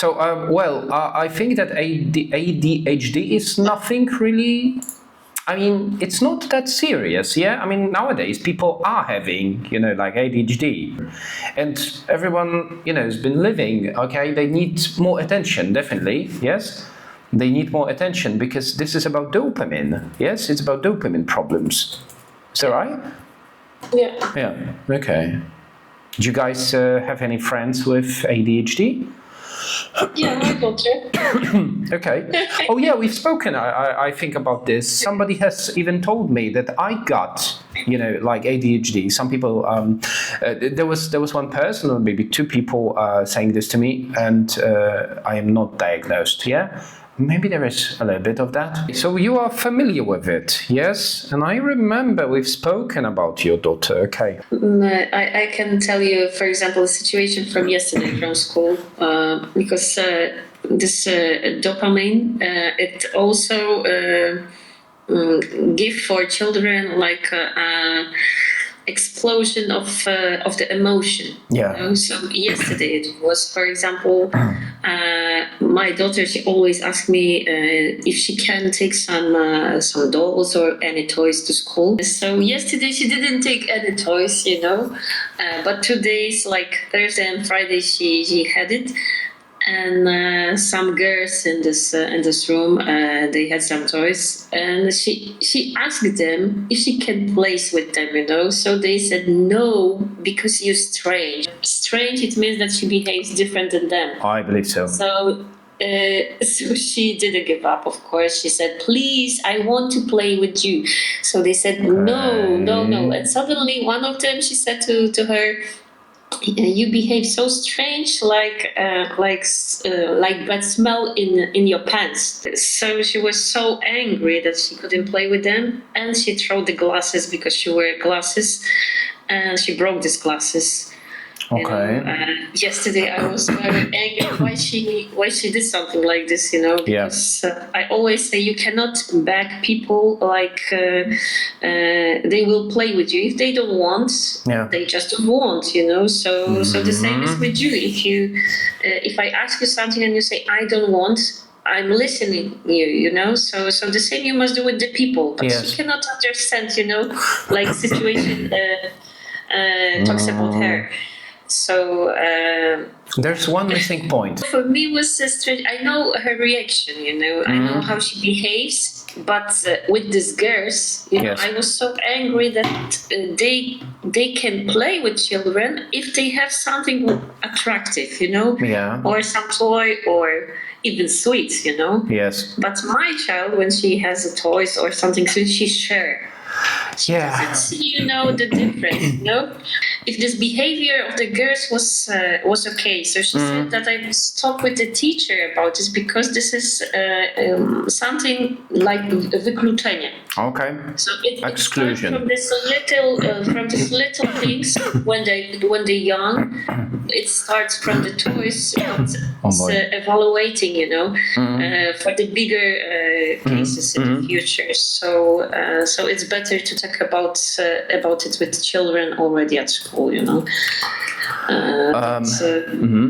I think that ADHD is nothing really. I mean, it's not that serious, yeah? I mean, nowadays people are having, like ADHD. And everyone, has been living, okay? They need more attention, definitely, yes? They need more attention because this is about dopamine, yes? It's about dopamine problems. Is that right? Yeah. Yeah, okay. Do you guys have any friends with ADHD? Yeah, my daughter. Okay. Oh yeah, we've spoken, I think, about this. Somebody has even told me that I got, like ADHD. Some people, there was one person or maybe two people saying this to me, and I am not diagnosed. Yeah. Maybe there is a little bit of that. So you are familiar with it, yes? And I remember we've spoken about your daughter, okay. I can tell you, for example, a situation from yesterday from school, because this dopamine, it also give for children like explosion of the emotion. Yeah. So yesterday it was, for example, my daughter, she always asks me if she can take some dolls or any toys to school. So yesterday she didn't take any toys, but 2 days, like Thursday and Friday, she had it. And some girls in this room, they had some toys, and she asked them if she can play with them, So they said no, because you're strange. Strange, it means that she behaves different than them. I believe so. So she didn't give up, of course. She said, please, I want to play with you. So they said, no. And suddenly one of them, she said to her, you behave so strange, like bad smell in your pants. So she was so angry that she couldn't play with them, and she threw the glasses because she wore glasses, and she broke these glasses. Okay. Yesterday I was very angry why she did something like this, because I always say you cannot beg people, like they will play with you. If they don't want, they just don't want, So the same is with you. If I ask you something and you say I don't want, I'm listening you, So the same you must do with the people. But she cannot understand, like situation talks about her. So there's one missing point. For me, was strange. I know her reaction. I know how she behaves. But with these girls, I was so angry that they can play with children if they have something attractive, or some toy, or even sweets, Yes. But my child, when she has a toys or something sweet, she shares. She doesn't see, the difference, If this behavior of the girls was okay, so she said that I must talk with the teacher about this, because this is something like wykluczenie. Okay. So it exclusion. From this little things when they're young. It starts from the toys, evaluating, for the bigger cases in the future. So it's better to talk about it with children already at school,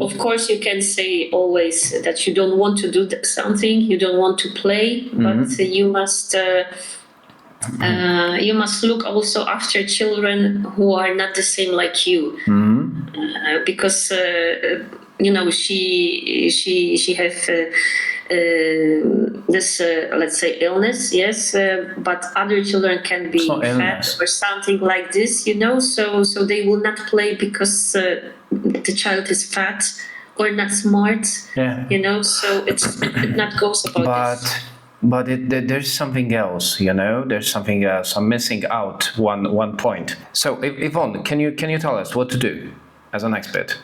Of course, you can say always that you don't want to do something, you don't want to play, but you must look also after children who are not the same like you, because she has this let's say illness, yes, but other children can be fat or something like this, so they will not play because the child is fat or not smart, so it not goes about this. But there's something else, There's something else. I'm missing out one point. So, Yvonne, can you tell us what to do as an expert?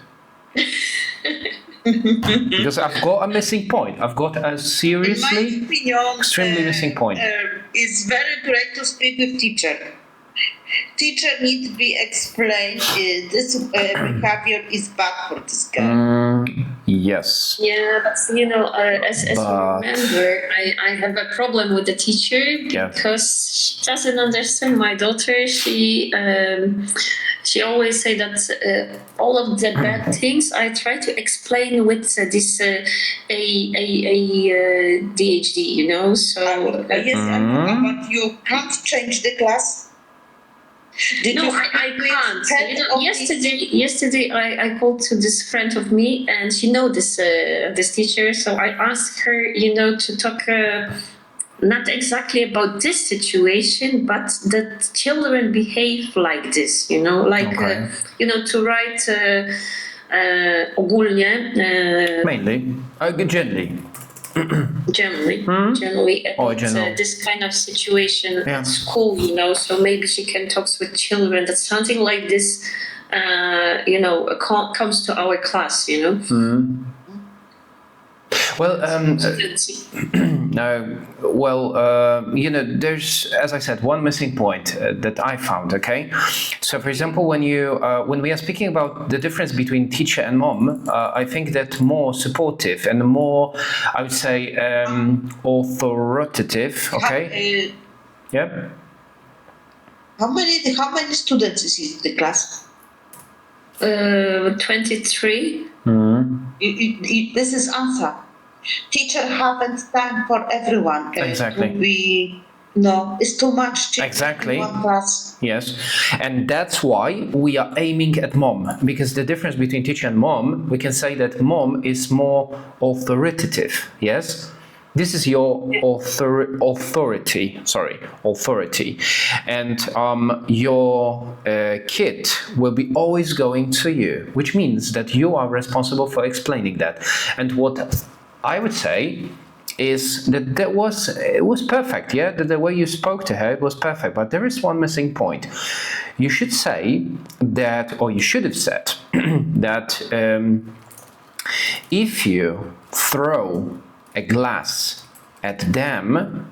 Because I've got a missing point. I've got a seriously, extremely missing point. It's very correct to speak with teacher. Teacher need to be explained. This behavior is bad for this girl. Yes. Yeah, but as you remember, I have a problem with the teacher because she doesn't understand my daughter. She always say that all of the bad things I try to explain with this ADHD, So Yes, I know, but you can't change the class. I can't. Yesterday I called to this friend of me, and she knows this teacher. So I asked her, to talk not exactly about this situation, but that children behave like this. To write ogólnie. Mainly, generally general. this kind of situation at school, so maybe she can talk with children that something like this comes to our class. Well, there's, as I said, one missing point that I found. Okay, so for example, when we are speaking about the difference between teacher and mom, I think that more supportive and more, I would say, authoritative. Okay. Yep. How many students is in the class? 23. This is answer. Teacher haven't time for everyone. Exactly. It's too much. Exactly. In one class. Yes, and that's why we are aiming at mom, because the difference between teacher and mom, we can say that mom is more authoritative. Yes. This is your authority, and your kid will be always going to you, which means that you are responsible for explaining that. And what I would say is that it was perfect, the way you spoke to her, it was perfect, but there is one missing point. You should say that, or you should have said that if you throw a glass at them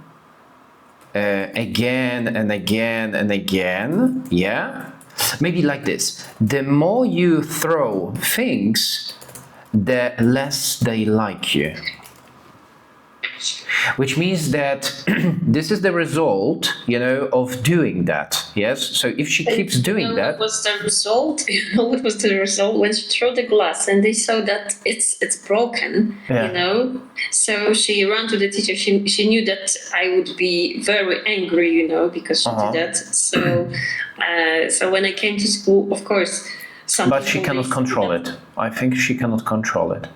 again and again and again, maybe like this. The more you throw things, the less they like you. Which means that this is the result, of doing that. Yes. So if she keeps doing that, what was the result? What was the result when she threw the glass and they saw that it's broken? So she ran to the teacher. She knew that I would be very angry, because she did that. So so when I came to school, of course, but she cannot control it. I think she cannot control it.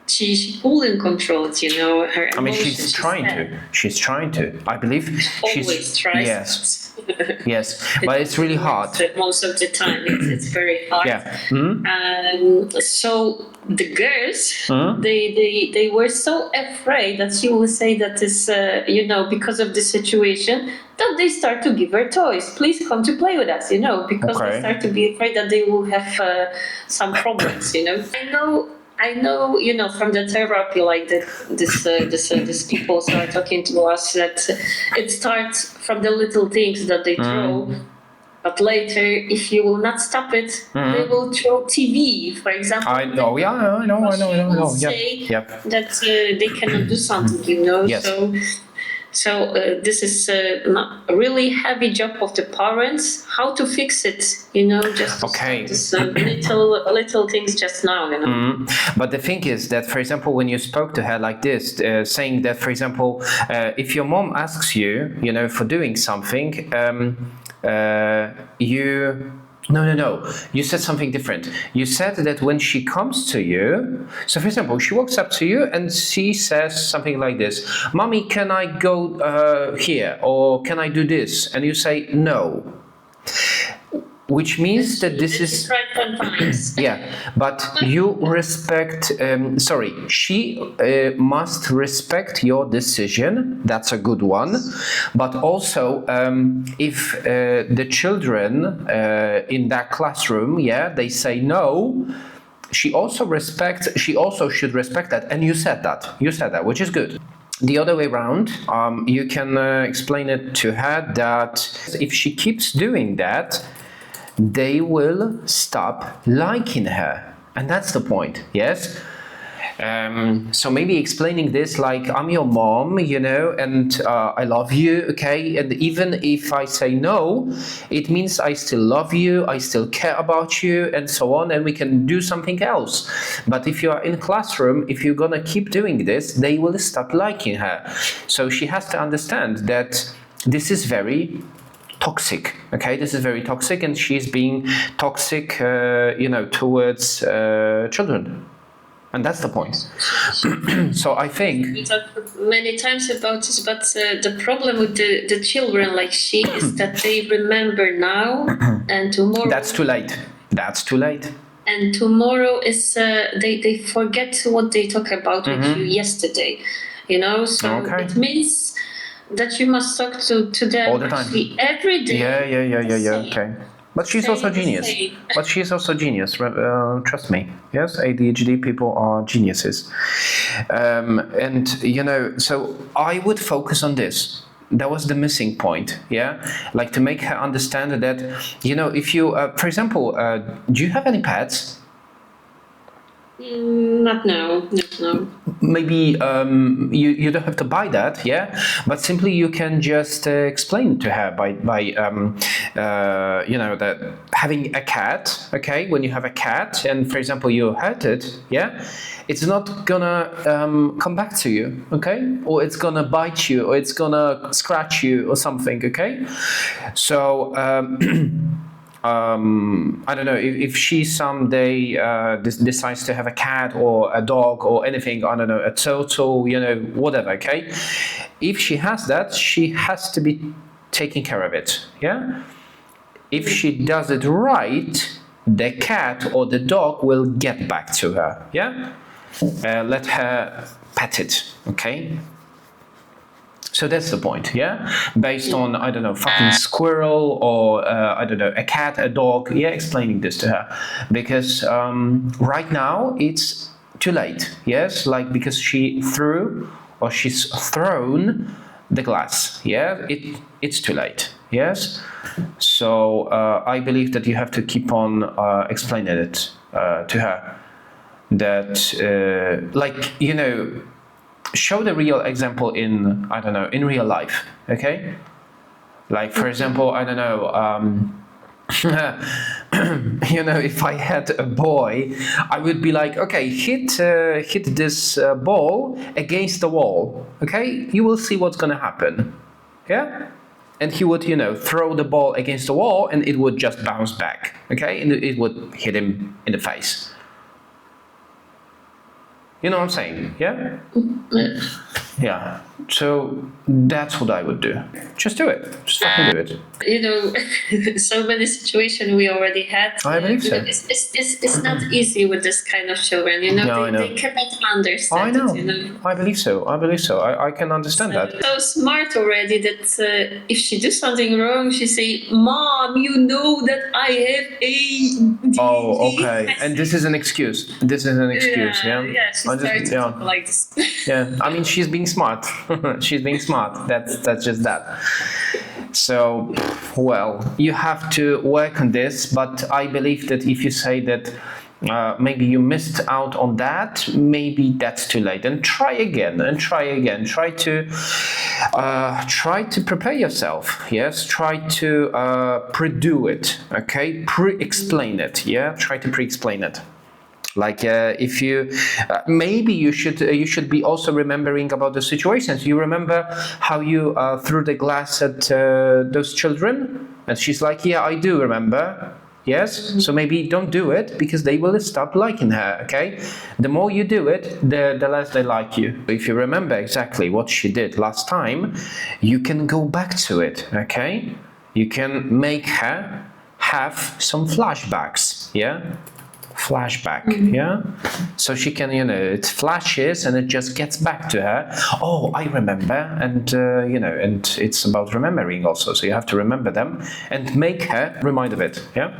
She couldn't control it, her emotions. I mean, she's trying to. I believe always tries. Yes, but it's really hard. Most of the time, it's very hard. Yeah. So the girls, they were so afraid that she will say that this, because of the situation, that they start to give her toys. Please come to play with us, because they start to be afraid that they will have some problems, I know, from the therapy, like this people are talking to us that it starts from the little things that they throw, but later, if you will not stop it, they will throw TV, for example. I know. Say that they cannot do something, Yes. So this is not a really heavy job of the parents. How to fix it, just to stop this little things just now, But the thing is that, for example, when you spoke to her like this, saying that, for example, if your mom asks you, for doing something, No. You said something different. You said that when she comes to you, so for example, she walks up to you and she says something like this: "Mommy, can I go here?" or "Can I do this?" And you say no. Which means that this is right sometimes. but you respect. She must respect your decision. That's a good one. But also, if the children in that classroom, they say no, she also should respect that. And you said that, which is good. The other way around, you can explain it to her that if she keeps doing that, they will stop liking her. And that's the point, yes? So maybe explaining this like, I'm your mom, you know, and I love you, okay? And even if I say no, it means I still love you, I still care about you, and so on, and we can do something else. But if you are in classroom, if you're gonna keep doing this, they will stop liking her. So she has to understand that this is very toxic, okay? This is very toxic, and she's being toxic, you know, towards children. And that's the point. So I think We talked many times about this, but the problem with the children like she is that they remember now and tomorrow. that's too late. That's too late. And tomorrow is they forget what they talked about with you yesterday. You know, so Okay. it means that you must talk to them All the time. actually every day. Yeah. Okay. But she's also Same, genius. same. But she's also genius. Trust me. Yes, ADHD people are geniuses. And you know, so I would focus on this. That was the missing point. Yeah, like to make her understand that, you know, if you, for example, do you have any pets? Not now. Maybe you don't have to buy that, yeah, but simply you can just explain to her by you know, that having a cat, okay, when you have a cat and for example you hurt it, yeah, it's not gonna come back to you, okay, or it's gonna bite you, or it's gonna scratch you or something, okay. So I don't know, if she someday decides to have a cat or a dog or anything, I don't know, a turtle, you know, whatever, okay? If she has that, she has to be taking care of it, yeah? If she does it right, the cat or the dog will get back to her, yeah? Let her pet it, okay? So that's the point, yeah? Based on, I don't know, fucking squirrel or, I don't know, a cat, a dog, yeah, explaining this to her. Because right now it's too late, yes? Like, because she threw or she's thrown the glass, yeah? It's too late, yes? So I believe that you have to keep on explaining it to her. That, like, you know, show the real example in, I don't know, in real life, okay? Like, for example, I don't know, you know, if I had a boy, I would be like, okay, hit this ball against the wall, okay? You will see what's gonna happen, yeah? And he would, you know, throw the ball against the wall and it would just bounce back, okay? And it would hit him in the face. You know what I'm saying, yeah? Yeah, so that's what I would do. Just do it. Just fucking do it. You know, so many situations we already had. I believe so. It's not easy with this kind of children, you know. No, I know. They cannot understand I know. it, you know. I believe so. I can understand that. So smart already that if she do something wrong, she say, "Mom, you know that I have ADHD." Oh, okay. And this is an excuse. This is an excuse, yeah? Yeah, she started to talk like this. Yeah, I mean, she's being smart. She's being smart. That's just that. So, well, you have to work on this, but I believe that if you say that maybe you missed out on that, maybe that's too late. And try again and try again. Try to prepare yourself. Yes, try to pre-do it. Okay, pre-explain it. Yeah, try to pre-explain it. Like if you maybe you should be also remembering about the situations. You remember how you threw the glass at those children, and she's like, yeah, I do remember. Yes, so maybe don't do it because they will stop liking her. Okay, the more you do it, the less they like you. If you remember exactly what she did last time, you can go back to it. Okay, you can make her have some flashbacks. Yeah. Flashback, yeah, so she can, you know, it flashes and it just gets back to her. Oh, I remember, and you know, and it's about remembering also. So you have to remember them and make her remind of it. Yeah.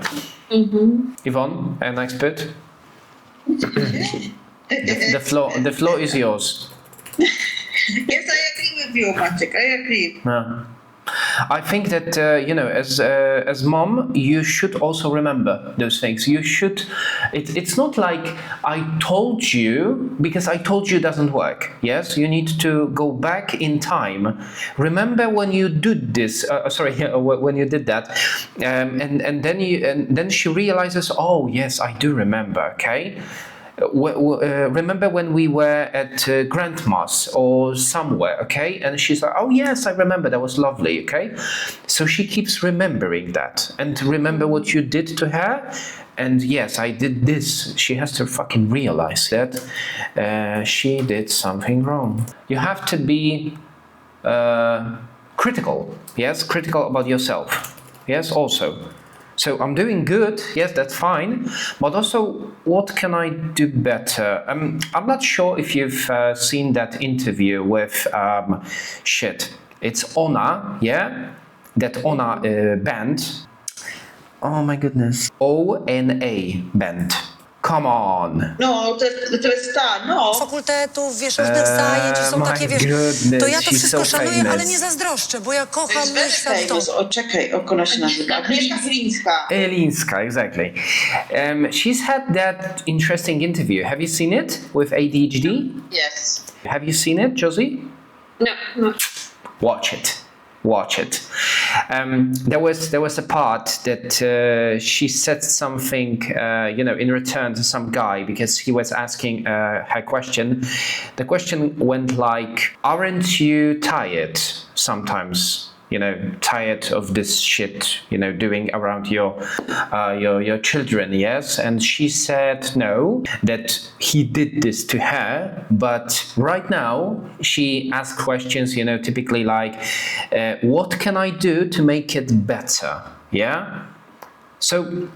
Yvonne, an expert. The floor is yours. Yes, I agree with you, Maciek. I agree. Yeah. I think that as mom, you should also remember those things. You should. It's not like I told you, because I told you doesn't work. Yes, you need to go back in time. Remember when you did this? When you did that, and then she realizes, oh yes, I do remember. Okay. Remember when we were at grandma's or somewhere, okay? And she's like, oh yes, I remember, that was lovely, okay? So she keeps remembering that, and remember what you did to her, and yes, I did this. She has to fucking realize that she did something wrong. You have to be critical, yes? Critical about yourself, yes, also. So I'm doing good, yes, that's fine, but also, what can I do better? I'm not sure if you've seen that interview with it's Ona, yeah? That Ona band. Oh my goodness. ONA band. Come on. No, to jest ta, no. Fakultetów, wiesz, różnych zajęć, są takie, wiesz, goodness, to ja to she's wszystko so szanuję, famous. ale nie zazdroszczę, bo ja To kocham jest very myśl famous. O, czekaj, jak ona się nazywa? Agnieszka Chylińska. Elinska, exactly. She's had that interesting interview. Have you seen it with ADHD? Yes. Have you seen it, Josie? No. Watch it. Watch it. There was a part that she said something, in return to some guy, because he was asking her question. The question went like, "Aren't you tired sometimes? Tired of this shit, doing around your children?" Yes, and she said no, that he did this to her, but right now she asks questions, typically like, what can I do to make it better? Yeah. So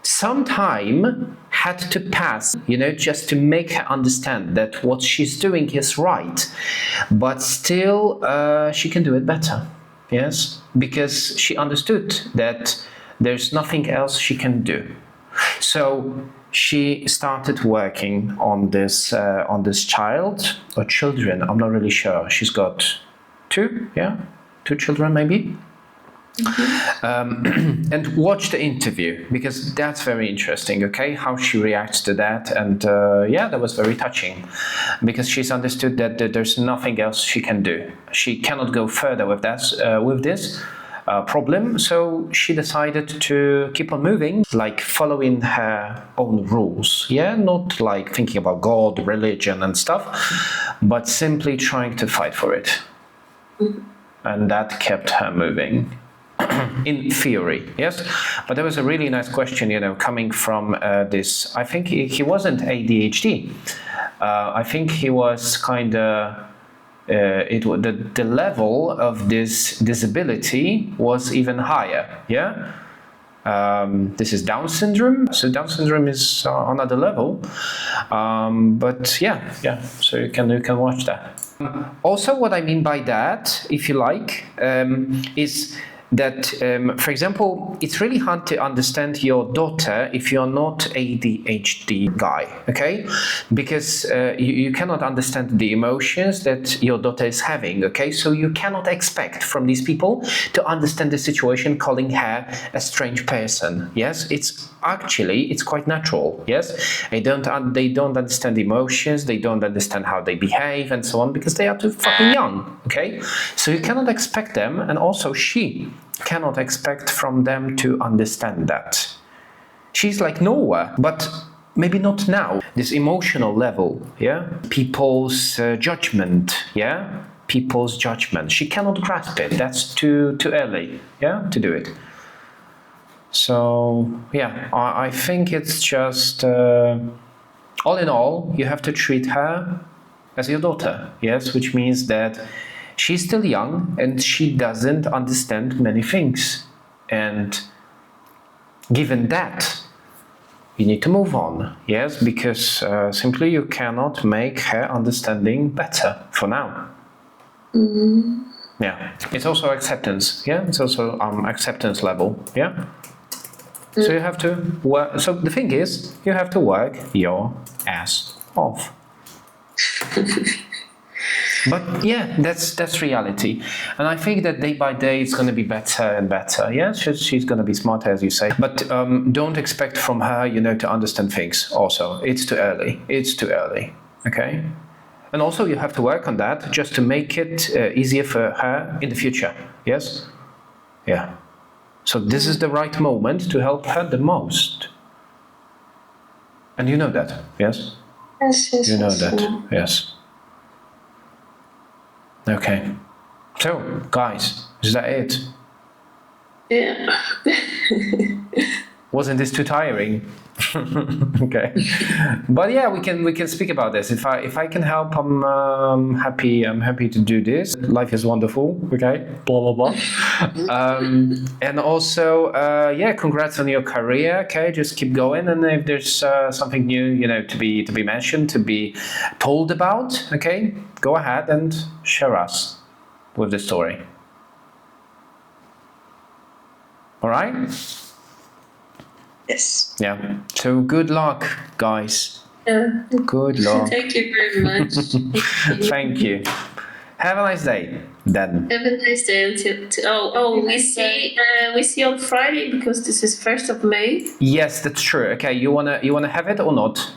some time had to pass, just to make her understand that what she's doing is right, but still she can do it better. Yes, because she understood that there's nothing else she can do. So she started working on this child or children. I'm not really sure. She's got two children maybe. And watch the interview, because that's very interesting, okay, how she reacts to that. And that was very touching, because she's understood that there's nothing else she can do. She cannot go further with this problem, so she decided to keep on moving, like following her own rules, not like thinking about God, religion and stuff, but simply trying to fight for it. And that kept her moving. In theory, yes, but there was a really nice question, coming from this. I think he wasn't ADHD. I think he was kind of. The level of this disability was even higher. Yeah. This is Down syndrome. So Down syndrome is on another level. But yeah. So you can watch that. Also, what I mean by that, if you like, is that, for example, it's really hard to understand your daughter if you're not ADHD guy, okay? Because you cannot understand the emotions that your daughter is having, okay? So you cannot expect from these people to understand the situation, calling her a strange person, yes? It's quite natural, yes? They don't understand emotions, they don't understand how they behave and so on, because they are too fucking young, okay? So you cannot expect them, and also she cannot expect from them to understand that. She's like nowhere, but maybe not now. This emotional level, people's judgment, people's judgment. She cannot grasp it. That's too early, to do it. So I think it's just all in all, you have to treat her as your daughter, yes, which means that she's still young and she doesn't understand many things. And given that, you need to move on, yes, because simply you cannot make her understanding better for now. Mm-hmm. Yeah, it's also acceptance, it's also acceptance level, So you have to work. So the thing is, you have to work your ass off. But yeah, that's reality, and I think that day by day it's going to be better and better. Yeah, she's going to be smarter, as you say. But don't expect from her, to understand things. Also, it's too early. It's too early. Okay, and also you have to work on that just to make it easier for her in the future. Yes. Yeah. So this is the right moment to help her the most. And you know that, yes? Yes, You know yes, that, yeah. yes. Okay. So, guys, is that it? Yeah. Wasn't this too tiring? Okay. But yeah, we can speak about this. If I can help, I'm happy. I'm happy to do this. Life is wonderful. Okay. Blah blah blah. And also, yeah, congrats on your career. Okay, just keep going. And if there's something new, to be mentioned, to be told about, okay, go ahead and share us with the story. All right. Yes. Yeah. So good luck, guys. Yeah. Good luck. Thank you very much. Thank you. Have a nice day. Then. Have a nice day. We see on Friday because this is 1st of May. Yes, that's true. Okay, you wanna have it or not?